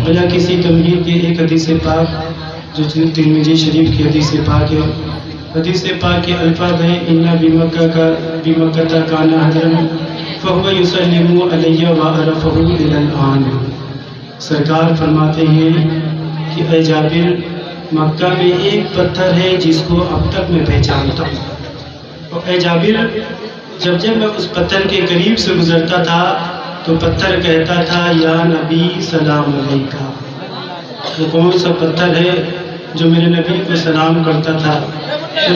بلا کسی تمہید کے ایک حدیث پاک جو ترمذی شریف کی حدیث پاک ہے، حدیث پاک کے الفاظ ہیں اِنَّ بِمَكَّةَ كَانَ حَجْرًا فَهُوَ يُسَلِّمُ عَلَيَّ وَعَرَفَهُ إِلَى الْآنِ۔ سرکار فرماتے ہیں کہ اے جابر، مکہ میں ایک پتھر ہے جس کو اب تک میں پہچانتا ہوں، اور اے جابر جب میں اس پتھر کے قریب سے گزرتا تھا تو پتھر کہتا تھا یا نبی سلام علیکہ۔ وہ کون سا پتھر ہے جو میرے نبی کو سلام کرتا تھا؟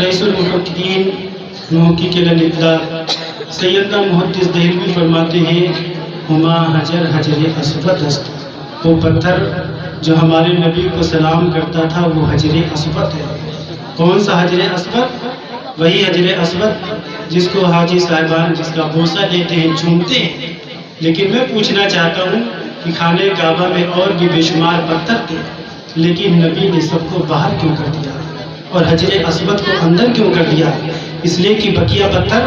رئیس المحققین محقق الاطلاق سیدنا محدث دہلوی فرماتے ہیں ہما حجر اسود است، وہ پتھر جو ہمارے نبی کو سلام کرتا تھا وہ حجر اسود ہے۔ کون سا حجر اسود؟ وہی حجر اسود جس کو حاجی صاحبان جس کا بوسہ لیتے ہیں، چومتے ہیں۔ لیکن میں پوچھنا چاہتا ہوں کہ خانہ کعبہ میں اور بھی بے شمار پتھر تھے، لیکن نبی نے سب کو باہر کیوں کر دیا اور حجر اسود کو اندر کیوں کر دیا؟ اس لیے کہ بقیہ پتھر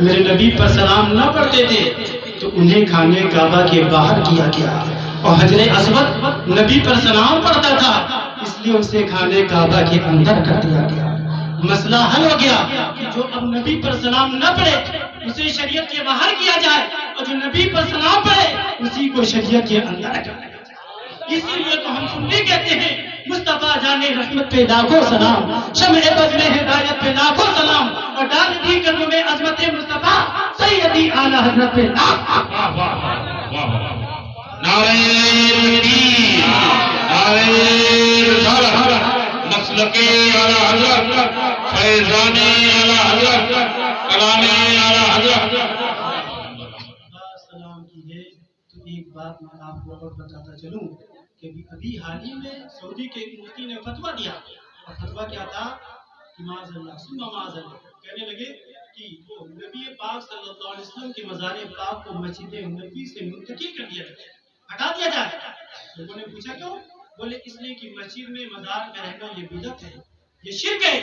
میرے نبی پر سلام نہ پڑھتے تھے تو انہیں خانہ کعبہ کے باہر کیا گیا، اور حجر اسود نبی پر سلام پڑھتا تھا اس لیے اسے خانہ کعبہ کے اندر کر دیا گیا۔ مسئلہ حل ہو گیا کہ جو اب نبی پر سلام نہ پڑھے اسے شریعت کے باہر کیا جائے، اور جو نبی پر سلام پڑھے اسی کو شریعت کے اندر کیا جائے۔ اسی لیے تو ہم سنی کہتے ہیں مصطفیٰ جانے رحمت پہ لاکھوں سلام، شمع بز میں ہدایت پہ لاکھوں سلام، اور ڈال دی قلب میں عظمت مصطفیٰ سیدی اعلیٰ حضرت پہ لاکھوں نعرہ تکبیر، نعرہ رسالت، مسلک اعلیٰ حضرت، فیضان اعلیٰ حضرت، کلام اعلیٰ حضرت۔ سلام کی ہے تو ایک بات میں آپ کو اور بتاتا چلوں کہ ابھی حال ہی میں سعودی کے مفتی نے فتویٰ دیا، اور فتویٰ کیا تھا کہ معاذ اللہ ثم معاذ اللہ، کہنے لگے کہ وہ نبی پاک صلی اللہ علیہ وسلم کے مزار پاک کو مسجد نبوی سے منتقل کر دیا جائے، ہٹا دیا جائے۔ لوگوں نے پوچھا کیوں؟ بولے اس لیے کہ مسجد میں مزار میں رہنا یہ بدعت ہے، یہ شرک ہے۔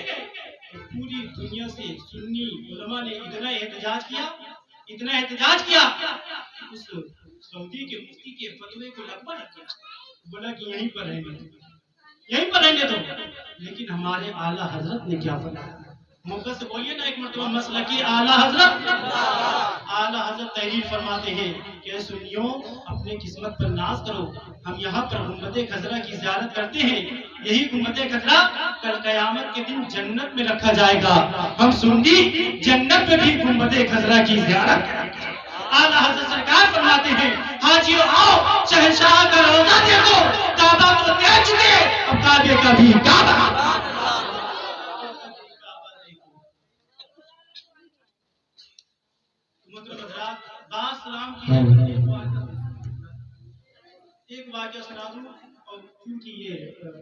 پوری دنیا سے سنی علماء نے اتنا احتجاج کیا اس سعودی کے مفتی کے فتوے کو لغو نہ کیا، بولا کہ یہیں پر رہنے دو۔ لیکن ہمارے اعلیٰ حضرت نے کیا فرمایا؟ محبت سے بولیے نا ایک مرتبہ، مسلکی اعلیٰ حضرت تحریر فرماتے ہیں کہ سنیوں اپنے قسمت پر ناز کرو، ہم یہاں پر گنبد خضرا کی زیارت کرتے ہیں، یہی گنبد خضرا کل قیامت کے دن جنت میں رکھا جائے گا، ہم سنی جنت میں بھی گنبد خضرا کی زیارت کریں گے۔ اعلیٰ حضرت سرکار فرماتے ہیں حاجیو آؤ شہنشاہ کا روزہ دیکھو، کعبہ کو دیکھ چکے اب کعبے کا بھی کعبہ۔ ایک واقعہ سنا دوں، اور کیونکہ یہ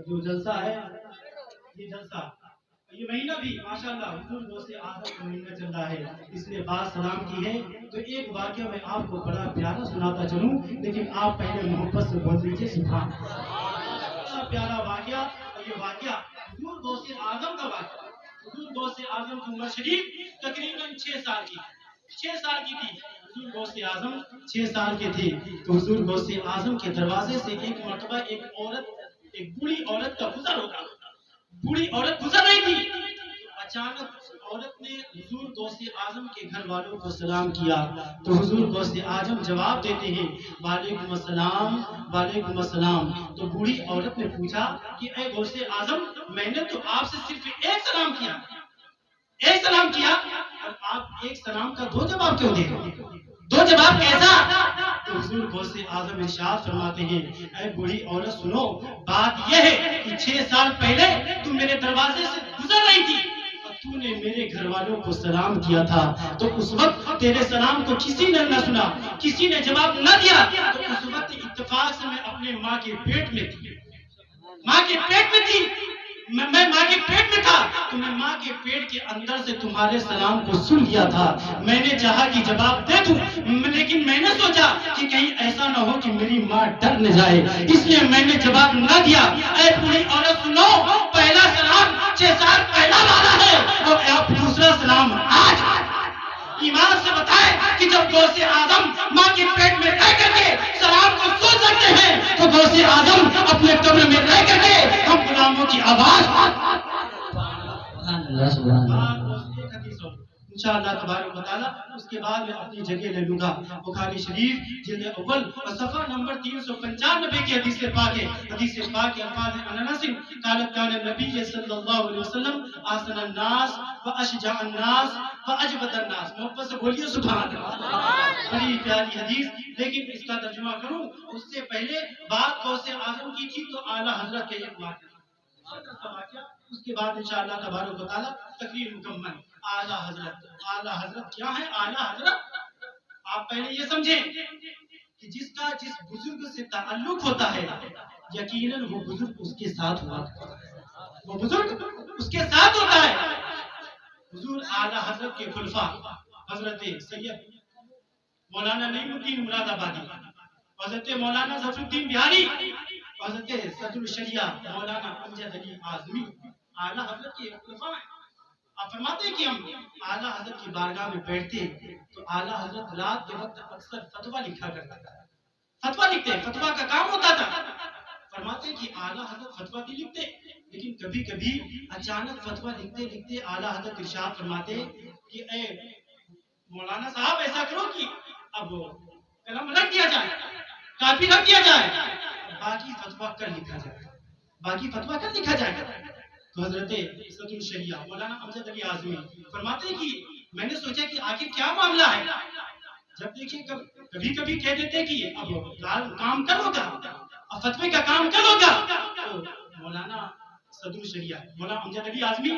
جو جلسہ ہے یہ مہینہ بھی ماشاءاللہ حضور غوث اعظم کا مہینہ چل رہا ہے، اس لیے بات سلام کی ہے تو ایک واقعہ میں آپ کو بڑا پیارا سناتا چلوں، لیکن آپ پہلے محبت سے بول دیجیے سبحان اللہ۔ بڑا پیارا واقعہ، اور یہ واقعہ حضور غوث اعظم کا واقعہ۔ حضور غوث اعظم کی عمر شریف تقریباً 6 سال کی تھی۔ حضور غوث اعظم 6 سال کے تھے تو حضور غوث اعظم کے دروازے سے ایک مرتبہ ایک بوڑھی عورت کا گزر ہوتا، بوڑھی عورت گزر رہی تھی، اچانک عورت نے حضور غوث اعظم کے گھر والوں کو سلام کیا تو حضور غوث اعظم جواب دیتے ہیں وعلیکم السلام وعلیکم السلام۔ تو بوڑھی عورت نے پوچھا کہ اے غوث اعظم میں نے تو آپ سے صرف ایک سلام کیا اور آپ ایک سلام کا 2 جواب کیوں دے رہے؟ 2 جواب کیسا؟ تو حضور غوث اعظم ارشاد فرماتے ہیں اے بوڑھی عورت سنو، بات یہ ہے کہ 6 سال پہلے تم میرے دروازے سے گزر رہی تھی اور تو نے میرے گھر والوں کو سلام کیا تھا، تو اس وقت تیرے سلام کو کسی نے نہ سنا، کسی نے جواب نہ دیا، تو اس وقت اتفاق سے میں اپنے ماں کے پیٹ میں تھی، میں ماں کے پیٹ میں تھا تو میں ماں کے پیٹ کے اندر سے تمہارے سلام کو سن لیا تھا۔ میں نے چاہا کہ جواب دے دوں، لیکن میں نے سوچا کہ کہیں ایسا نہ ہو کہ میری ماں ڈر نہ جائے، اس لیے میں نے جواب نہ دیا۔ اے بوڑھی عورت سنو، پہلا سلام 6 سال پہلا والا ہے اور اب دوسرا سلام آج ایمان سے بتائیں کہ جب غوث اعظم ماں کے پیٹ میں رہ کر کے سلام کو سن سکتے ہیں تو غوث اعظم اپنے قبر میں رہ کر کے ہم غلاموں کی آواز انشاءاللہ تبارک و تعالی اس کے بعد میں اپنی جگہ لے لوں گا. بخاری شریف جلد اول اور صفحہ نمبر 395 کی حدیث پاک ہے. حدیث پاک کے الفاظ ہیں انس قال كان النبي صلی اللہ علیہ وسلم احسن الناس واشجع الناس واجود الناس. محبت سے بولیے سبحان اللہ. بڑی پیاری حدیث. لیکن اس کا ترجمہ کروں اس سے پہلے بات غوث اعظم کی تھی تو اعلیٰ حضرت کے ایک واقعہ اس کے بعد انشاءاللہ تبارک و تعالی تقریر مکمل. اعلیٰ حضرت کیا ہے؟ اعلیٰ حضرت آپ پہلے یہ سمجھیں کہ جس بزرگ سے تعلق ہوتا ہے یقیناً وہ بزرگ اس کے ساتھ ہوا، وہ بزرگ اس کے ساتھ ہوتا ہے. حضور اعلیٰ حضرت کے خلفاء حضرت سید مولانا نعیم الدین مراد آبادی، حضرت مولانا ظفر الدین بہاری، حضرت صدر الشریعہ مولانا امجد علی اعظمی اعلیٰ حضرت کے خلفاء ہیں. آپ فرماتے ہیں کہ ہم اعلیٰ حضرت کی بارگاہ میں بیٹھتے تو اعلیٰ حضرت رات کے وقت اکثر فتویٰ لکھا کرتا تھا. فتویٰ لکھتے، فتویٰ کا کام ہوتا تھا. فرماتے ہیں کہ اعلیٰ حضرت فتویٰ بھی لکھتے لیکن کبھی کبھی اچانک فتویٰ لکھتے لکھتے اعلیٰ حضرت ارشاد فرماتے کہ اے مولانا صاحب ایسا کرو کہ اب قلم رکھ دیا جائے، کاپی رکھ دیا جائے، باقی فتویٰ کل لکھا جائے، باقی فتویٰ کل لکھا جائے. تو حضرت صدر الشریعہ مولانا امجد علی اعظمی فرماتے ہیں کہ میں نے سوچا کہ آخر کیا معاملہ ہے. جب دیکھیں کبھی کبھی کہہ دیتے کہ اب کام کل ہوگا، اب فتوے کا کام کل ہوگا. تو مولانا صدر الشریعہ مولانا امجد علی اعظمی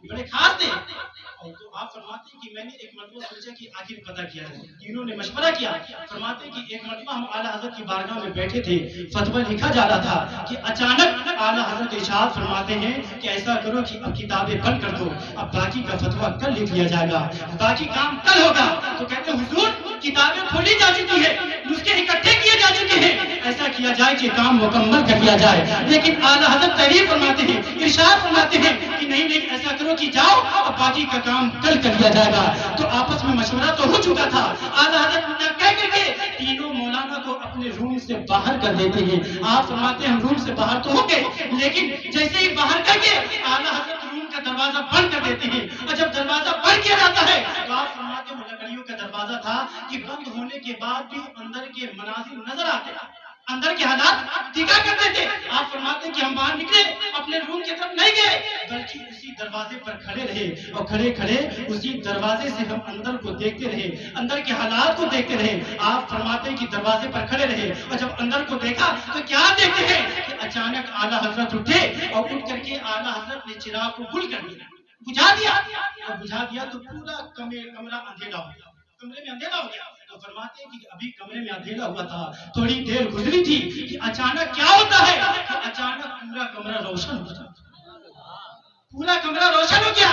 بڑے خاص تھے. اور تو آپ فرماتے ہیں کہ میں نے ایک مرتبہ سوچا کہ آخر پتہ کیا ہے. تینوں نے مشورہ کیا. فرماتے ہیں کہ ایک مرتبہ ہم اعلیٰ حضرت کی بارگاہ میں بیٹھے تھے، فتویٰ لکھا جا رہا تھا کہ اچانک اعلیٰ حضرت ارشاد فرماتے ہیں کہ ایسا کرو کہ اب کتابیں بند کر دو، اب باقی کا فتویٰ کل لکھ لیا جائے گا، باقی کام کل ہوگا. تو کہتے ہیں حضور کتابیں کھولی جا چکی ہے، نسخے اکٹھے کیے جا چکے ہیں، ایسا کیا جائے کہ کام مکمل کر لیا جائے. لیکن اعلیٰ حضرت تحریر فرماتے ہیں، ارشاد فرماتے ہیں کہ نہیں نہیں ایسا کرو کہ جاؤ اب باقی کا کام کل کر لیا جائے گا. تو آپس میں مشورہ تو ہو چکا تھا. اعلیٰ حضرت کہہ کر کے تینوں مولانا کو اپنے روم سے باہر کر دیتے ہیں. آپ فرماتے ہیں ہم روم سے باہر تو ہو گئے لیکن جیسے ہی باہر کر کے اعلیٰ حضرت روم کا دروازہ بند کر دیتے ہیں. اور جب دروازہ بند کیا جاتا ہے تو آپ فرماتے ہیں وہ لکڑیوں کا دروازہ تھا کہ بند ہونے کے بعد بھی اندر کے مناظر نظر آتے، اندر کے حالات دکھا کرتے تھے. آپ فرماتے ہیں کہ ہم باہر نکلے، اپنے روم کی طرف نہیں گئے بلکہ اسی دروازے پر کھڑے رہے اور کھڑے کھڑے اسی دروازے سے ہم اندر کو دیکھتے رہے، اندر کے حالات کو دیکھتے رہے. آپ فرماتے ہیں کہ دروازے پر کھڑے رہے اور جب اندر کو دیکھا تو کیا دیکھتے ہیں کہ اچانک اعلیٰ حضرت اٹھے اور اٹھ کر کے اعلیٰ حضرت نے چراغ کو گل کر دیا، بجھا دیا. اور بجھا دیا تو پورا کمرہ اندھیرا ہو گیا، کمرے میں اندھیرا ہو گیا. تو فرماتے ہیں کہ ابھی کمرے میں اندھیرا ہوا تھا، تھوڑی دیر گزری تھی کہ اچانک کیا ہوتا ہے کہ اچانک پورا کمرہ روشن ہو جاتا، پورا کمرہ روشن ہو گیا.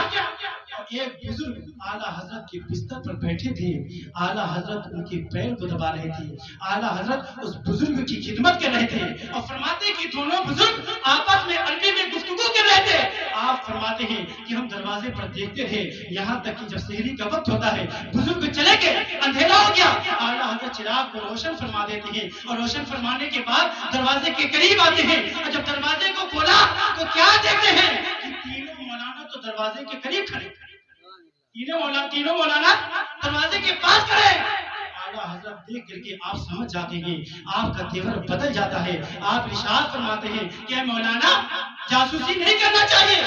ایک بزرگ اعلیٰ حضرت کے بستر پر بیٹھے تھے، اعلیٰ حضرت ان کے پیر کو دبا رہے تھے، اعلیٰ حضرت اس بزرگ کی خدمت کر رہے تھے. اور فرماتے ہیں کہ دونوں بزرگ آپس میں عربی میں گفتگو کر رہے تھے. آپ فرماتے ہیں کہ ہم دروازے پر دیکھتے رہے یہاں تک کہ جب سحری کا وقت ہوتا ہے بزرگ چلے گئے، اندھیرا ہو گیا. اعلیٰ حضرت چراغ کو روشن فرما دیتے ہیں اور روشن فرمانے کے بعد دروازے کے قریب آتے ہیں. اور جب دروازے کو کھولا تو کیا دیکھتے ہیں کہ تینوں مولانا تو دروازے کے قریب کھڑے، تینوں مولانا دروازے کے پاس کھڑے. اعلیٰ حضرت دیکھ کر کے آپ سمجھ جاتے ہیں، آپ کا تیور بدل جاتا ہے. آپ ارشاد فرماتے ہیں کہ اے مولانا جاسوسی نہیں کرنا چاہیے،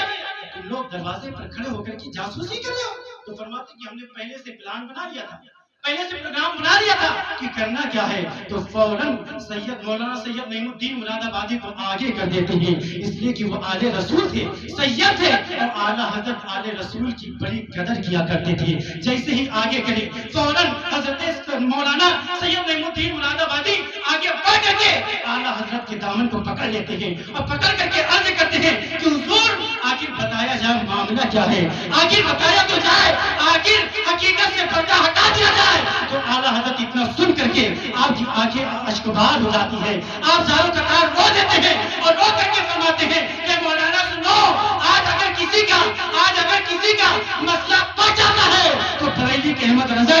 تم لوگ دروازے پر کھڑے ہو کر کے جاسوسی کر رہے ہو. تو فرماتے ہیں کہ ہم نے پہلے سے پلان بنا لیا تھا، پہلے سے پروگرام بنا لیا تھا کہ کرنا کیا ہے. تو فوراً مولانا سید نعیم الدین مراد آبادی کو آگے کر دیتے ہیں، اس لیے کہ وہ آل رسول تھے، سید تھے اور اعلیٰ حضرت آل رسول کی بڑی قدر کیا کرتے تھے. جیسے ہی آگے کرے فوراً حضرت مولانا سید نعیم الدین مراد آبادی آگے بڑھ کر کے اعلیٰ حضرت کے دامن کو پکڑ لیتے ہیں اور پکڑ کر کے عرض کرتے ہیں کہ حضور آخر بتایا جائے معاملہ کیا ہے، آخر بتایا تو جائے، آخر حقیقت سے پردہ ہٹا دیا جائے. تو اعلیٰ حضرت اتنا سن کر کے آپ کی آنکھیں اشکبار ہو جاتی ہے، آپ زاروں قطار رو دیتے ہیں اور رو کر کے فرماتے ہیں کہ مولانا سنو، آج اگر کسی کا مسئلہ پڑ جاتا ہے تو بریلی کے احمد رضا